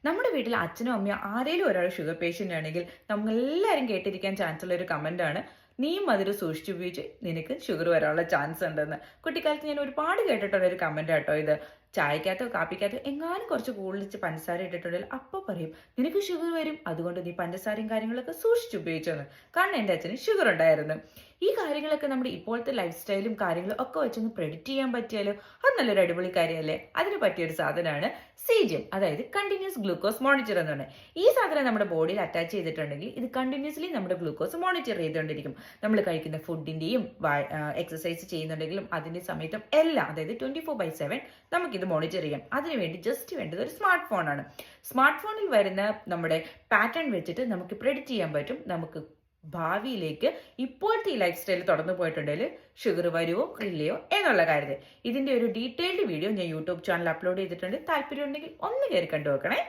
നമ്മുടെ വീട്ടിൽ അച്ഛനും അമ്മയോ ആരെങ്കിലും ഒരാൾ ഷുഗർ പേഷ്യന്റ് ആണെങ്കിൽ നമ്മളെല്ലാവരും കേട്ടിരിക്കാൻ ചാൻസ് ഉള്ള ഒരു കമന്റ് ആണ്, നീയും മധുരം സൂക്ഷിച്ചുപയോഗിച്ച് നിനക്ക് ഷുഗർ വരാനുള്ള ചാൻസ് ഉണ്ടെന്ന്. കുട്ടിക്കാലത്ത് ഞാൻ ഒരുപാട് കേട്ടിട്ടുള്ള ഒരു കമന്റ് ആട്ടോ ഇത്. ചായക്കകത്തോ കാപ്പിക്കകത്തോ എങ്ങാനും കുറച്ച് കൂടുതൽ പഞ്ചസാര ഇട്ടിട്ടുണ്ടെങ്കിൽ അപ്പൊ പറയും നിനക്ക് ഷുഗർ വരും, അതുകൊണ്ട് നീ പഞ്ചസാരയും കാര്യങ്ങളൊക്കെ സൂക്ഷിച്ചുപയോഗിച്ചോന്ന്. കാരണം എൻ്റെ അച്ഛന് ഷുഗർ ഉണ്ടായിരുന്നു. ഈ കാര്യങ്ങളൊക്കെ നമ്മുടെ ഇപ്പോഴത്തെ ലൈഫ് സ്റ്റൈലും കാര്യങ്ങളും ഒക്കെ വെച്ചൊന്ന് പ്രെഡിക്റ്റ് ചെയ്യാൻ പറ്റിയാലോ, അത് നല്ലൊരു അടിപൊളി കാര്യമല്ലേ. അതിന് പറ്റിയൊരു സാധനമാണ് CGM, അതായത് കണ്ടിന്യൂസ് ഗ്ലൂക്കോസ് മോണിറ്റർ എന്ന് പറയുന്നത്. ഈ സാധനം നമ്മുടെ ബോഡിയിൽ അറ്റാച്ച് ചെയ്തിട്ടുണ്ടെങ്കിൽ ഇത് കണ്ടിന്യൂസ്ലി നമ്മുടെ ഗ്ലൂക്കോസ് മോണിറ്റർ ചെയ്തുകൊണ്ടിരിക്കും. നമ്മൾ കഴിക്കുന്ന ഫുഡിന്റെയും എക്സസൈസ് ചെയ്യുന്നുണ്ടെങ്കിലും അതിന്റെ സമയത്തും എല്ലാം, അതായത് 24/7 നമുക്കിത് മോണിറ്റർ ചെയ്യാം. അതിനുവേണ്ടി ജസ്റ്റ് വേണ്ടത് ഒരു സ്മാർട്ട് ഫോണാണ്. സ്മാർട്ട് ഫോണിൽ വരുന്ന നമ്മുടെ പാറ്റേൺ വെച്ചിട്ട് നമുക്ക് പ്രെഡിക്റ്റ് ചെയ്യാൻ പറ്റും നമുക്ക് ഭാവിയിലേക്ക് ഇപ്പോഴത്തെ ഈ ലൈഫ് സ്റ്റൈൽ തുടർന്നു പോയിട്ടുണ്ടെങ്കിൽ ഷുഗർ വരുമോ ഇല്ലയോ എന്നുള്ള കാര്യത്തിൽ. ഇതിന്റെ ഒരു ഡീറ്റെയിൽഡ് വീഡിയോ ഞാൻ യൂട്യൂബ് ചാനൽ അപ്ലോഡ് ചെയ്തിട്ടുണ്ട്. താല്പര്യം ഉണ്ടെങ്കിൽ ഒന്ന് കയറി കണ്ടു നോക്കണേ.